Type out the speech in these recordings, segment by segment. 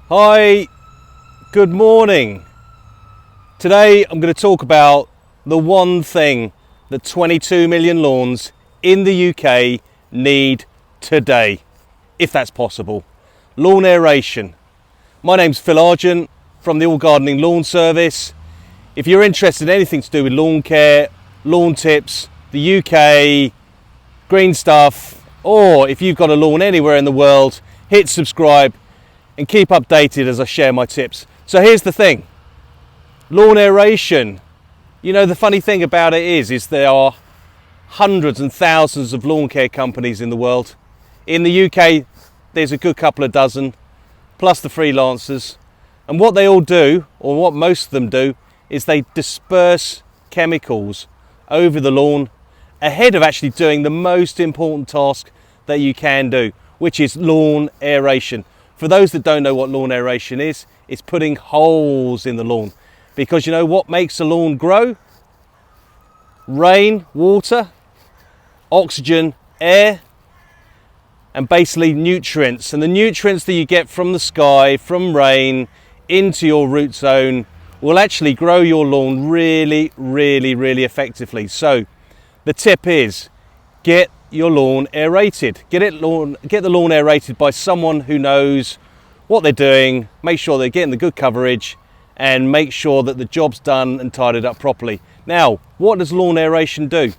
Hi, good morning. Today I'm going to talk about the one thing that 22 million lawns in the UK need today, if that's possible. Lawn aeration. My name's Phil Argent from the All Gardening Lawn Service. If you're interested in anything to do with lawn care, lawn tips, the UK, green stuff, or if you've got a lawn anywhere in the world, hit subscribe and keep updated as I share my tips. So here's the thing, lawn aeration. You know, the funny thing about it is there are hundreds and thousands of lawn care companies in the world. In the UK, there's a good couple of dozen, plus the freelancers. And what they all do, or what most of them do, is they disperse chemicals over the lawn ahead of actually doing the most important task that you can do, which is lawn aeration. For those that don't know what lawn aeration is, it's putting holes in the lawn. Because you know what makes a lawn grow? Rain, water, oxygen, air, and basically nutrients. And the nutrients that you get from the sky, from rain, into your root zone will actually grow your lawn really, really, really effectively. So the tip is, get your lawn aerated. Get the lawn aerated by someone who knows what they're doing, make sure they're getting the good coverage, and make sure that the job's done and tidied up properly. Now, what does lawn aeration do?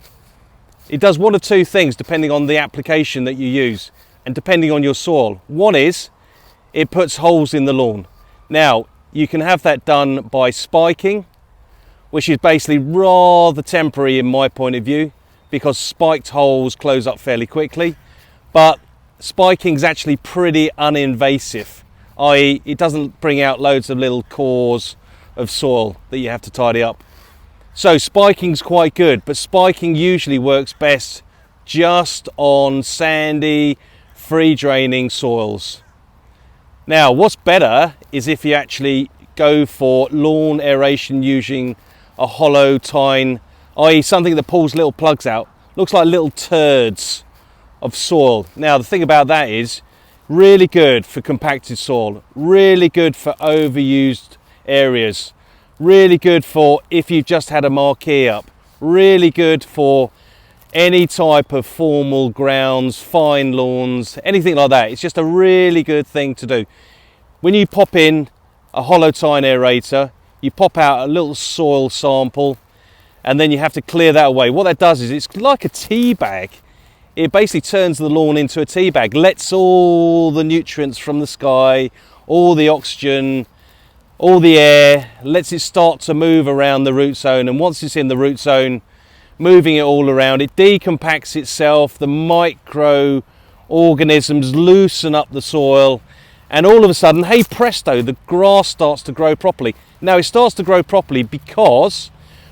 It does one of two things depending on the application that you use and depending on your soil. One is, it puts holes in the lawn. Now, you can have that done by spiking, which is basically rather temporary in my point of view, because spiked holes close up fairly quickly, but spiking is actually pretty uninvasive, i.e. it doesn't bring out loads of little cores of soil that you have to tidy up. So spiking's quite good, but spiking usually works best just on sandy, free draining soils. Now, what's better is if you actually go for lawn aeration using a hollow tine, i.e. something that pulls little plugs out, looks like little turds of soil. Now, the thing about that is, really good for compacted soil, really good for overused areas, really good for if you've just had a marquee up, really good for any type of formal grounds, fine lawns, anything like that. It's just a really good thing to do. When you pop in a hollow tine aerator, you pop out a little soil sample, and then you have to clear that away. What that does is, it's like a tea bag. It basically turns the lawn into a tea bag, lets all the nutrients from the sky, all the oxygen, all the air, lets it start to move around the root zone. And once it's in the root zone, moving it all around, it decompacts itself, the microorganisms loosen up the soil, and all of a sudden, hey presto, the grass starts to grow properly. Now, it starts to grow properly because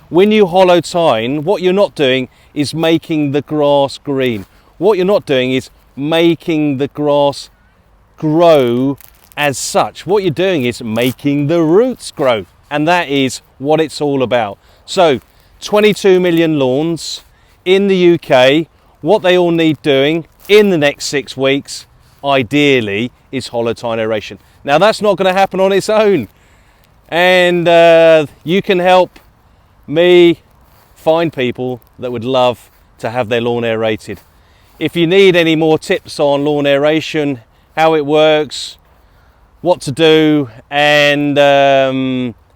when you hollow tine, what you're not doing is making the grass green. What you're not doing is making the grass grow as such. What you're doing is making the roots grow. And that is what it's all about. So, 22 million lawns in the UK, what they all need doing in the next 6 weeks, ideally, is hollow tine aeration. Now, that's not going to happen on its own. And you can help me find people that would love to have their lawn aerated. If you need any more tips on lawn aeration, how it works, what to do, and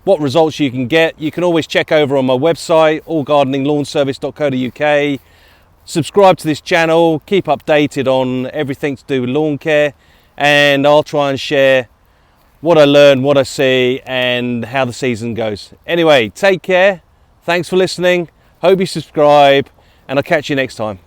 what results you can get, you can always check over on my website, allgardeninglawnservice.co.uk. Subscribe to this channel, keep updated on everything to do with lawn care, and I'll try and share what I learn, what I see, and how the season goes. Anyway, take care. Thanks for listening. Hope you subscribe, and I'll catch you next time.